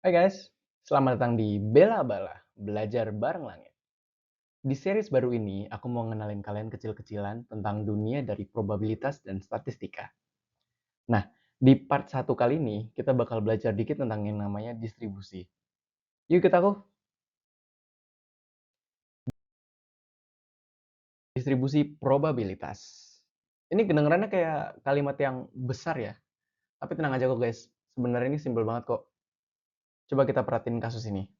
Hai guys, selamat datang di Bela Bala, Belajar Bareng Langit. Di series baru ini, aku mau ngenalin kalian kecil-kecilan tentang dunia dari probabilitas dan statistika. Nah, di part 1 kali ini, kita bakal belajar dikit tentang yang namanya distribusi. Yuk ikut aku. Distribusi probabilitas. Ini kedengarannya kayak kalimat yang besar ya, tapi tenang aja kok guys. Sebenarnya ini simpel banget kok. Coba kita perhatiin kasus ini.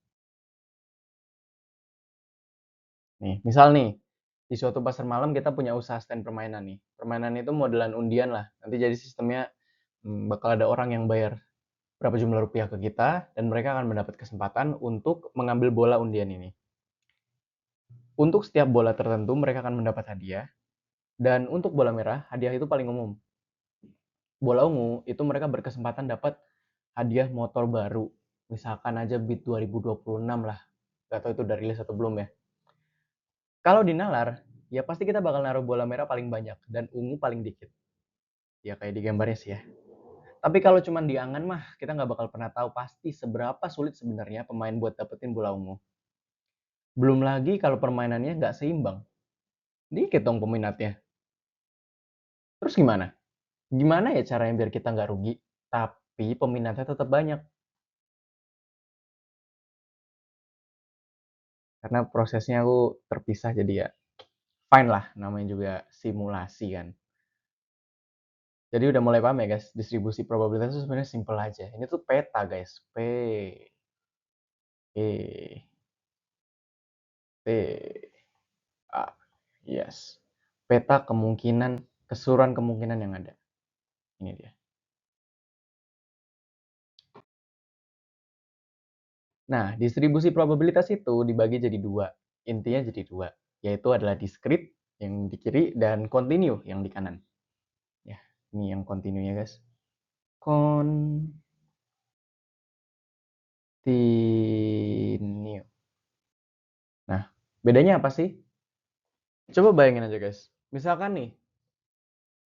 Nih, misal nih, di suatu pasar malam kita punya usaha stand permainan nih. Permainan itu modelan undian lah. Nanti jadi sistemnya bakal ada orang yang bayar berapa jumlah rupiah ke kita dan mereka akan mendapat kesempatan untuk mengambil bola undian ini. Untuk setiap bola tertentu mereka akan mendapat hadiah dan untuk bola merah hadiah itu paling umum. Bola ungu itu mereka berkesempatan dapat hadiah motor baru. Misalkan aja Beat 2026 lah. Gak tahu itu udah rilis atau belum ya. Kalau di nalar, ya pasti kita bakal naruh bola merah paling banyak dan ungu paling dikit. Ya kayak di gambarnya sih ya. Tapi kalau cuma di angan mah, kita nggak bakal pernah tahu pasti seberapa sulit sebenarnya pemain buat dapetin bola ungu. Belum lagi kalau permainannya nggak seimbang. Dikit dong peminatnya. Terus gimana? Gimana ya caranya biar kita nggak rugi, tapi peminatnya tetap banyak? Karena prosesnya aku terpisah jadi ya fine lah, namanya juga simulasi kan. Jadi udah mulai paham ya guys, distribusi probabilitas itu sebenarnya simple aja. Ini tuh peta guys, E, T, A, yes. Peta kemungkinan, keseluruhan kemungkinan yang ada. Ini dia. Nah, distribusi probabilitas itu dibagi jadi dua. Intinya jadi dua, yaitu adalah discrete yang di kiri dan continue yang di kanan. Ya, ini yang continue ya guys. Continue. Nah, bedanya apa sih? Coba bayangin aja guys. Misalkan nih,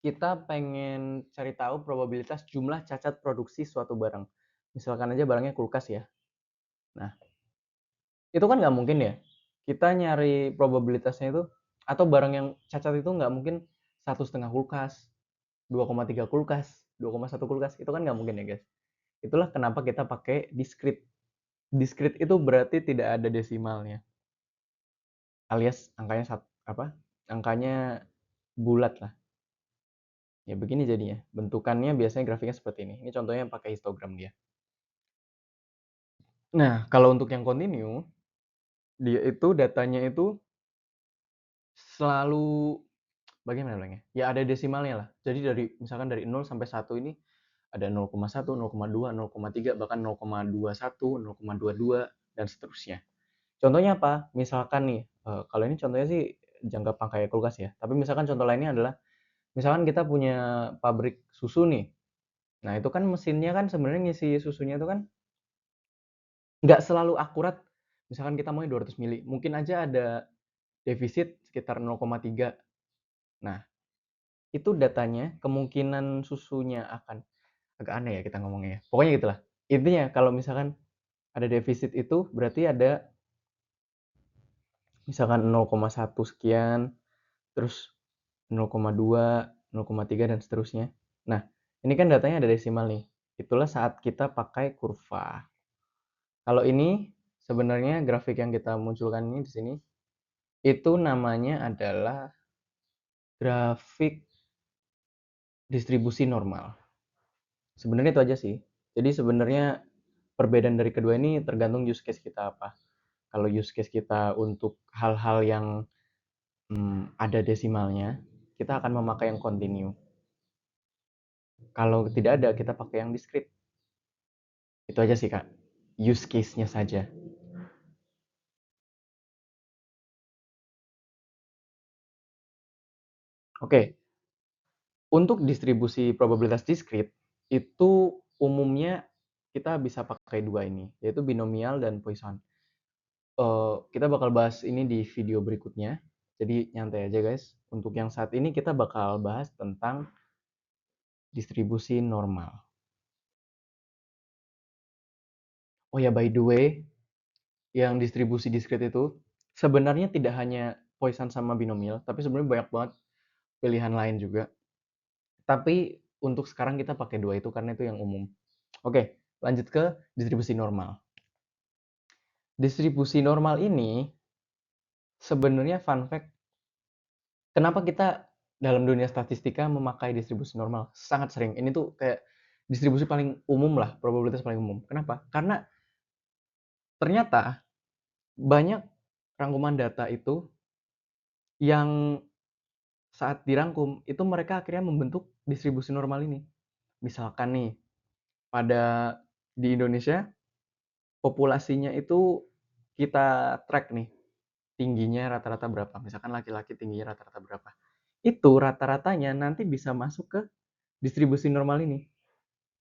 kita pengen cari tahu probabilitas jumlah cacat produksi suatu barang. Misalkan aja barangnya kulkas ya. Nah, itu kan nggak mungkin ya. Kita nyari probabilitasnya itu, atau barang yang cacat itu nggak mungkin 1,5 kulkas, 2,3 kulkas, 2,1 kulkas. Itu kan nggak mungkin ya guys. Itulah kenapa kita pakai discrete. Discrete itu berarti tidak ada desimalnya. Alias angkanya apa? Angkanya bulat lah. Ya begini jadinya. Bentukannya biasanya grafiknya seperti ini. Ini contohnya pakai histogram dia. Nah, kalau untuk yang continue, dia itu datanya itu selalu bagaimana bilangnya? Ya ada desimalnya lah. Jadi dari misalkan dari 0 sampai 1 ini ada 0,1, 0,2, 0,3, bahkan 0,21, 0,22 dan seterusnya. Contohnya apa? Misalkan nih, kalau ini contohnya sih jangka pangkai kulkas ya. Tapi misalkan contoh lainnya adalah misalkan kita punya pabrik susu nih. Nah, itu kan mesinnya kan sebenarnya ngisi susunya itu kan nggak selalu akurat. Misalkan kita mau 200 mili, mungkin aja ada defisit sekitar 0,3. Nah, itu datanya kemungkinan susunya akan agak aneh ya kita ngomongnya ya. Pokoknya gitulah. Intinya kalau misalkan ada defisit itu berarti ada misalkan 0,1 sekian, terus 0,2, 0,3 dan seterusnya. Nah, ini kan datanya ada desimal nih. Itulah saat kita pakai kurva. Kalau ini sebenarnya grafik yang kita munculkan ini di sini itu namanya adalah grafik distribusi normal. Sebenarnya itu aja sih. Jadi sebenarnya perbedaan dari kedua ini tergantung use case kita apa. Kalau use case kita untuk hal-hal yang ada desimalnya, kita akan memakai yang continue. Kalau tidak ada, kita pakai yang discrete. Itu aja sih kak, use case-nya saja. Oke, untuk distribusi probabilitas discrete, itu umumnya kita bisa pakai dua ini, yaitu binomial dan Poisson. Kita bakal bahas ini di video berikutnya. Jadi nyantai aja guys. Untuk yang saat ini kita bakal bahas tentang distribusi normal. Oh ya, by the way, yang distribusi diskrit itu sebenarnya tidak hanya Poisson sama binomial, tapi sebenarnya banyak banget pilihan lain juga. Tapi untuk sekarang kita pakai dua itu karena itu yang umum. Oke, lanjut ke distribusi normal. Distribusi normal ini sebenarnya fun fact, kenapa kita dalam dunia statistika memakai distribusi normal? Sangat sering. Ini tuh kayak distribusi paling umum lah, probabilitas paling umum. Kenapa? Karena ternyata banyak rangkuman data itu yang saat dirangkum itu mereka akhirnya membentuk distribusi normal ini. Misalkan nih, pada di Indonesia populasinya itu kita track nih, tingginya rata-rata berapa. Misalkan laki-laki tingginya rata-rata berapa. Itu rata-ratanya nanti bisa masuk ke distribusi normal ini.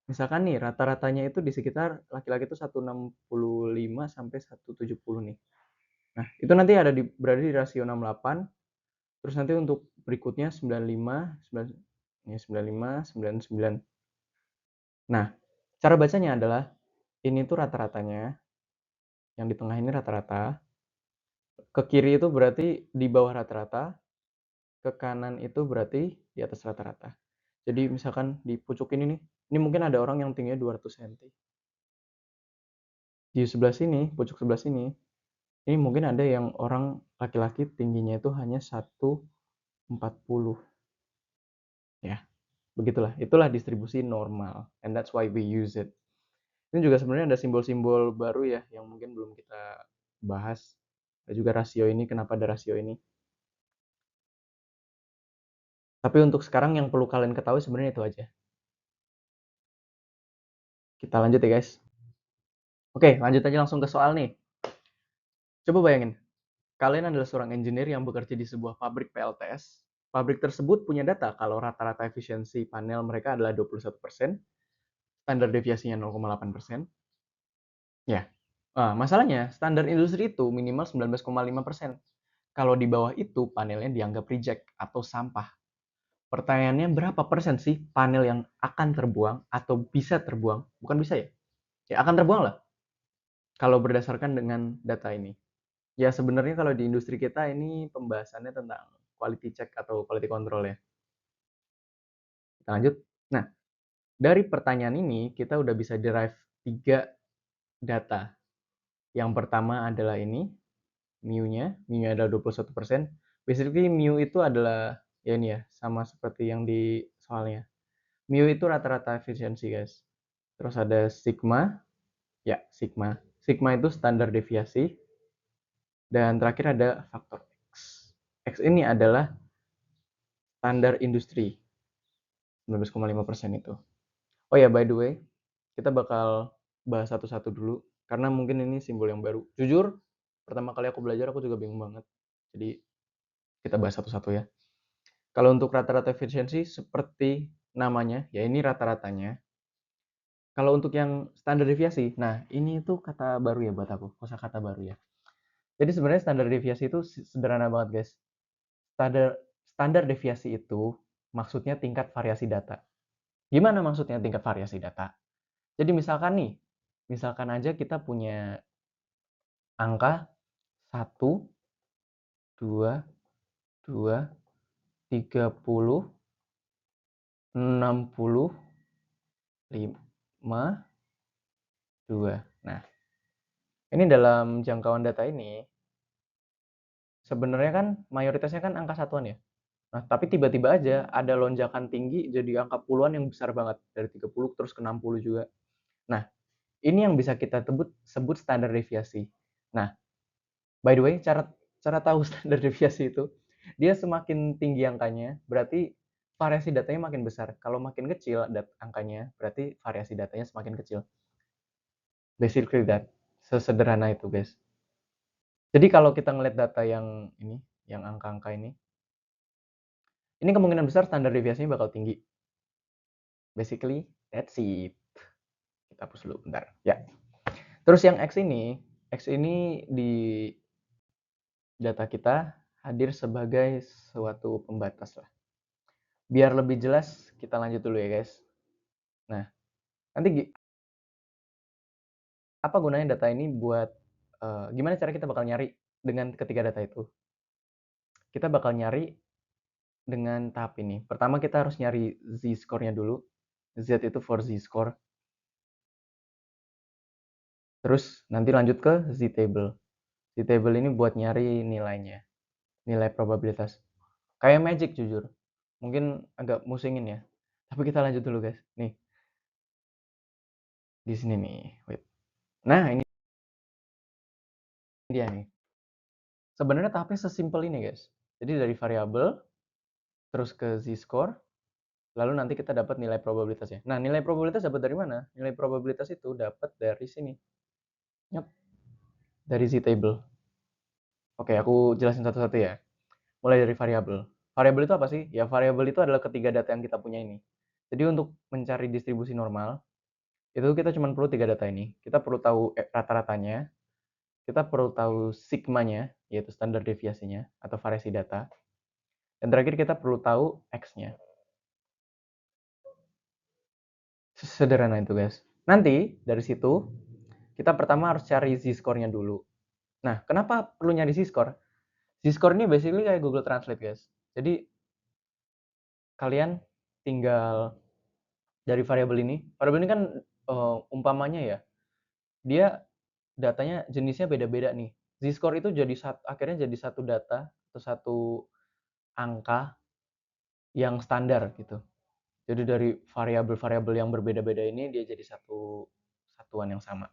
Misalkan nih rata-ratanya itu di sekitar laki-laki itu 165 sampai 170 nih. Nah, itu nanti berada di rasio 68. Terus nanti untuk berikutnya 95, 95, 99. Nah, cara bacanya adalah ini tuh rata-ratanya, yang di tengah ini rata-rata, ke kiri itu berarti di bawah rata-rata, ke kanan itu berarti di atas rata-rata. Jadi misalkan di pucuk ini mungkin ada orang yang tingginya 200 cm. Di sebelah sini, pucuk sebelah sini, ini mungkin ada yang orang laki-laki tingginya itu hanya 140. Ya, begitulah. Itulah distribusi normal. And that's why we use it. Ini juga sebenarnya ada simbol-simbol baru ya yang mungkin belum kita bahas. Ada juga rasio ini, kenapa ada rasio ini. Tapi untuk sekarang yang perlu kalian ketahui sebenarnya itu aja. Kita lanjut ya guys. Oke, lanjut aja langsung ke soal nih. Coba bayangin, kalian adalah seorang engineer yang bekerja di sebuah pabrik PLTS. Pabrik tersebut punya data kalau rata-rata efisiensi panel mereka adalah 21%, standar deviasinya 0,8%. Ya, masalahnya standar industri itu minimal 19,5%. Kalau di bawah itu panelnya dianggap reject atau sampah. Pertanyaannya berapa persen sih panel yang akan terbuang atau bisa terbuang? Bukan bisa ya? Ya akan terbuang lah kalau berdasarkan dengan data ini. Ya sebenarnya kalau di industri kita ini pembahasannya tentang quality check atau quality control ya. Kita lanjut. Nah, dari pertanyaan ini kita udah bisa derive 3 data. Yang pertama adalah ini, mu-nya adalah 21%. Basically mu itu adalah ya ini ya, sama seperti yang di soalnya. Mu itu rata-rata efisiensi, guys. Terus ada sigma, ya sigma. Sigma itu standar deviasi. Dan terakhir ada faktor X. X ini adalah standar industri, 19,5% itu. Oh ya, by the way, kita bakal bahas satu-satu dulu, karena mungkin ini simbol yang baru. Jujur, pertama kali aku belajar, aku juga bingung banget. Jadi, kita bahas satu-satu ya. Kalau untuk rata-rata efisiensi, seperti namanya, ya ini rata-ratanya. Kalau untuk yang standar deviasi, nah ini tuh kata baru ya buat aku, kosakata baru ya. Jadi sebenarnya standar deviasi itu sederhana banget guys. Standar standar deviasi itu maksudnya tingkat variasi data. Gimana maksudnya tingkat variasi data? Jadi misalkan nih, misalkan aja kita punya angka 1, 2, 2, 30, 60, 5, 2. Nah, ini dalam jangkauan data ini sebenarnya kan mayoritasnya kan angka satuan ya. Nah, tapi tiba-tiba aja ada lonjakan tinggi jadi angka puluhan yang besar banget dari 30 terus ke 60 juga. Nah, ini yang bisa kita sebut standar deviasi. Nah, by the way, cara cara tahu standar deviasi itu, dia semakin tinggi angkanya, berarti variasi datanya makin besar. Kalau makin kecil angkanya, berarti variasi datanya semakin kecil. Basically that. Sesederhana itu, guys. Jadi kalau kita ngeliat data yang ini, yang angka-angka ini kemungkinan besar standar deviasinya bakal tinggi. Basically, that's it. Kita hapus dulu bentar. Ya. Terus yang X ini di data kita hadir sebagai suatu pembatas lah. Biar lebih jelas, kita lanjut dulu ya guys. Nah, nanti apa gunanya data ini buat gimana cara kita bakal nyari dengan ketiga data itu? Kita bakal nyari dengan tahap ini. Pertama kita harus nyari z-score-nya dulu. Z itu for z-score. Terus nanti lanjut ke z-table. Z-table ini buat nyari nilainya, nilai probabilitas. Kayak magic jujur. Mungkin agak musingin ya. Tapi kita lanjut dulu guys. Nih, di sini nih. Wait. Nah, ini dia nih. Sebenarnya tahapnya sesimpel ini guys. Jadi dari variabel terus ke z-score, lalu nanti kita dapat nilai probabilitasnya. Nah, nilai probabilitas dapat dari mana? Nilai probabilitas itu dapat dari sini. Yap, dari z-table. Oke, aku jelasin satu-satu ya. Mulai dari variabel. Variabel itu apa sih? Ya, variabel itu adalah ketiga data yang kita punya ini. Jadi untuk mencari distribusi normal, itu kita cuma perlu tiga data ini. Kita perlu tahu rata-ratanya, kita perlu tahu sigmanya, yaitu standar deviasinya, atau variasi data. Dan terakhir kita perlu tahu X-nya. Sederhana itu guys. Nanti dari situ, kita pertama harus cari z-score-nya dulu. Nah, kenapa perlu nyari z-score? Z-score ini basically kayak Google Translate guys. Jadi, kalian tinggal dari variabel ini kan umpamanya ya, dia datanya jenisnya beda-beda nih. Z-score itu akhirnya jadi satu data atau satu angka yang standar gitu. Jadi dari variabel-variabel yang berbeda-beda ini dia jadi satu satuan yang sama.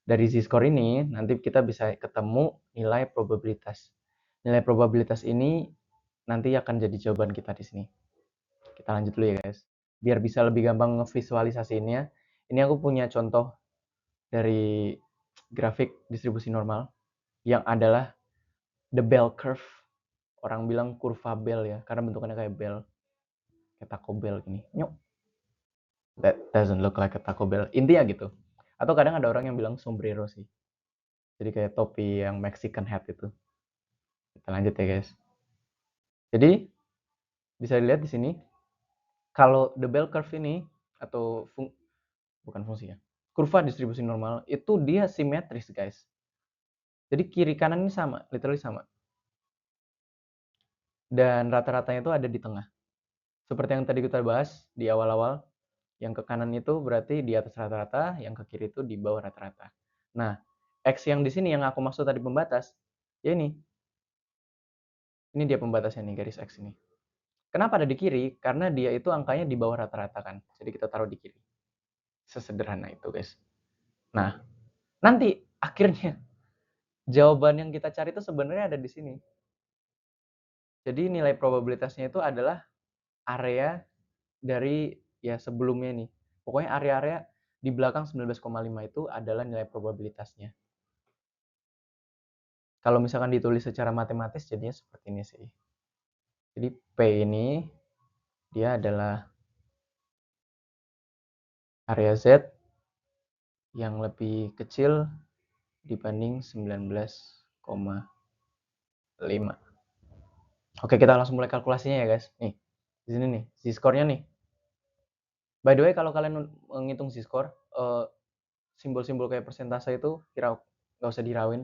Dari z-score ini nanti kita bisa ketemu nilai probabilitas. Nilai probabilitas ini nanti akan jadi jawaban kita di sini. Kita lanjut dulu ya guys. Biar bisa lebih gampang ngevisualisasiinnya. Ini aku punya contoh dari grafik distribusi normal yang adalah the bell curve. Orang bilang kurva bell ya, karena bentukannya kayak bell. Kayak Taco Bell gini. Nyok. That doesn't look like a Taco Bell. Intinya gitu. Atau kadang ada orang yang bilang sombrero sih. Jadi kayak topi yang Mexican hat itu. Kita lanjut ya guys. Jadi bisa dilihat di sini kalau the bell curve ini atau bukan fungsi ya. Kurva distribusi normal itu dia simetris guys. Jadi kiri kanan ini sama, literally sama. Dan rata-ratanya itu ada di tengah. Seperti yang tadi kita bahas di awal-awal, yang ke kanan itu berarti di atas rata-rata, yang ke kiri itu di bawah rata-rata. Nah, X yang di sini yang aku maksud tadi pembatas, ya ini. Ini dia pembatasnya nih, garis X ini. Kenapa ada di kiri? Karena dia itu angkanya di bawah rata-rata kan. Jadi kita taruh di kiri. Sesederhana itu guys. Nah, nanti akhirnya jawaban yang kita cari itu sebenarnya ada di sini. Jadi nilai probabilitasnya itu adalah area dari ya sebelumnya nih. Pokoknya area-area di belakang 19,5 itu adalah nilai probabilitasnya. Kalau misalkan ditulis secara matematis jadinya seperti ini sih. Jadi P ini dia adalah area Z yang lebih kecil dibanding 19,5. Oke, kita langsung mulai kalkulasinya ya guys. Nih, di sini nih, z-score-nya nih. By the way, kalau kalian menghitung z-score, simbol-simbol kayak persentase itu nggak usah dirauin,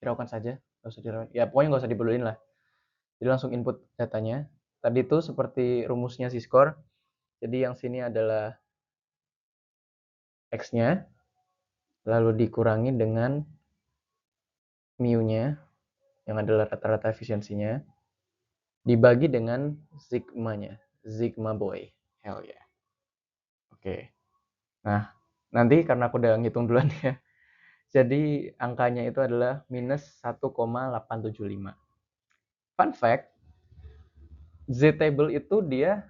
hiraukan saja, nggak usah dirauin. Ya pokoknya nggak usah dipedulin lah. Jadi langsung input datanya. Tadi itu seperti rumusnya z-score. Jadi yang sini adalah X-nya, lalu dikurangi dengan mu-nya, yang adalah rata-rata efisiensinya, dibagi dengan sigma-nya. Sigma boy. Hell yeah. Oke. Nah, nanti karena aku udah ngitung duluan ya. Jadi angkanya itu adalah minus 1,875. Fun fact, z-table itu dia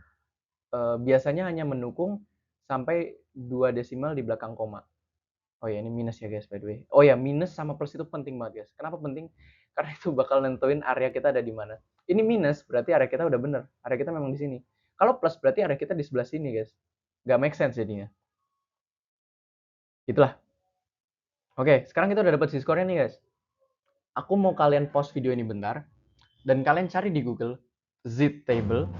biasanya hanya mendukung sampai 2 desimal di belakang koma. Oh ya, ini minus ya guys by the way. Oh ya, minus sama plus itu penting banget guys. Kenapa penting? Karena itu bakal nentuin area kita ada di mana. Ini minus berarti area kita udah bener. Area kita memang di sini. Kalau plus berarti area kita di sebelah sini guys. Gak make sense jadinya. Itulah. Oke, sekarang kita udah dapat z-score-nya nih guys. Aku mau kalian pause video ini bentar. Dan kalian cari di Google z-table.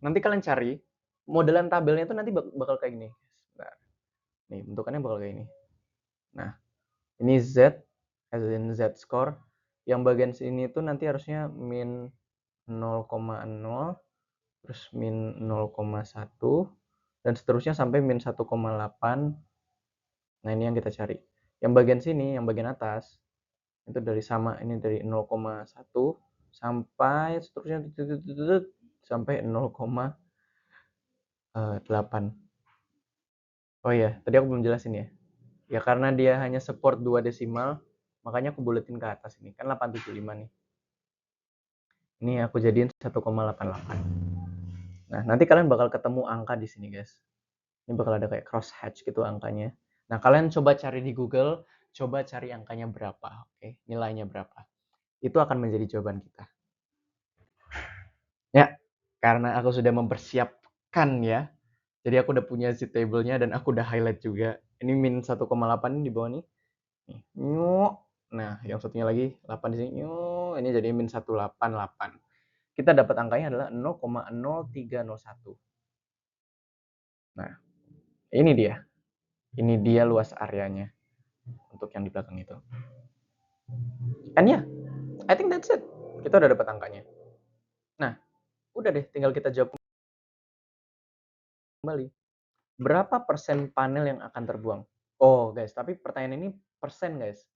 Nanti kalian cari modelan tabelnya itu nanti bakal kayak gini. Nah, nih bentukannya bakal kayak ini. Nah, ini Z, as in Z score. Yang bagian sini itu nanti harusnya min 0,0, terus min 0,1, dan seterusnya sampai min 1,8. Nah, ini yang kita cari. Yang bagian sini, yang bagian atas, itu dari sama, ini dari 0,1 sampai seterusnya sampai 0,8. Oh iya, tadi aku belum jelasin ya. Ya karena dia hanya support 2 desimal, makanya aku buletin ke atas ini. Kan 875 nih. Ini aku jadiin 1,88. Nah, nanti kalian bakal ketemu angka di sini, guys. Ini bakal ada kayak cross hatch gitu angkanya. Nah, kalian coba cari di Google, coba cari angkanya berapa, oke? Nilainya berapa. Itu akan menjadi jawaban kita. Ya, karena aku sudah mempersiapkan ya. Jadi aku udah punya Z table-nya dan aku udah highlight juga. Ini min 1,8 di bawah nih. Nih, nyuk. Nah, yang satunya lagi 8 di sini. Nyuk. Ini jadi min 188. Kita dapat angkanya adalah 0,0301. Nah, ini dia. Ini dia luas areanya untuk yang di belakang itu. And ya, yeah, I think that's it. Kita udah dapat angkanya. Nah, udah deh, tinggal kita jawab kembali. Berapa persen panel yang akan terbuang? Oh, guys, tapi pertanyaan ini persen, guys.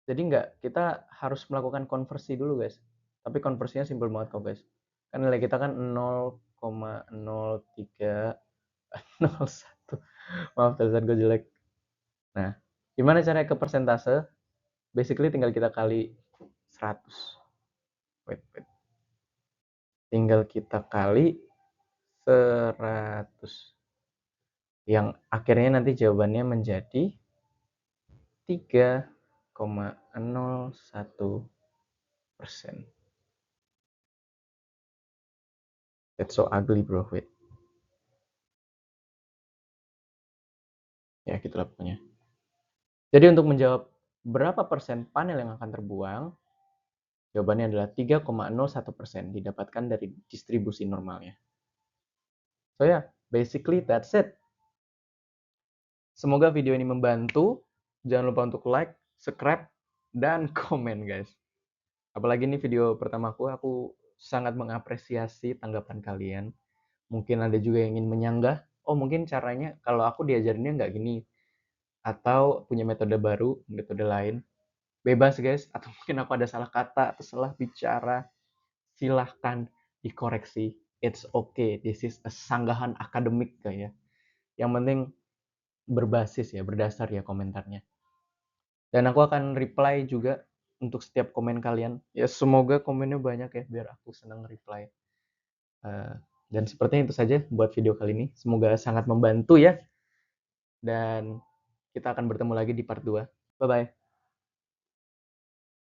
Jadi kita harus melakukan konversi dulu, guys. Tapi konversinya simpel banget kok, guys. Kan nilai kita kan 0,0301. Maaf, tulisan gue jelek. Nah, gimana caranya ke persentase? Basically tinggal kita kali 100. Wait. Tinggal kita kali 100. Yang akhirnya nanti jawabannya menjadi 3,01%. That's so ugly, bro. Wait. Ya, gitulah pokoknya. Jadi untuk menjawab berapa persen panel yang akan terbuang, jawabannya adalah 3,01% didapatkan dari distribusi normalnya. So ya, basically that's it. Semoga video ini membantu. Jangan lupa untuk like, subscribe, dan komen, guys. Apalagi ini video pertamaku, aku sangat mengapresiasi tanggapan kalian. Mungkin ada juga yang ingin menyanggah, oh mungkin caranya kalau aku diajarinnya nggak gini, atau punya metode baru, metode lain. Bebas, guys, atau mungkin aku ada salah kata atau salah bicara, silahkan dikoreksi. It's okay, this is a sanggahan akademik kayak. Yang penting berbasis ya, berdasar ya komentarnya. Dan aku akan reply juga untuk setiap komen kalian. Ya semoga komennya banyak ya, biar aku senang reply. Dan sepertinya itu saja buat video kali ini. Semoga sangat membantu ya. Dan kita akan bertemu lagi di part 2. Bye-bye.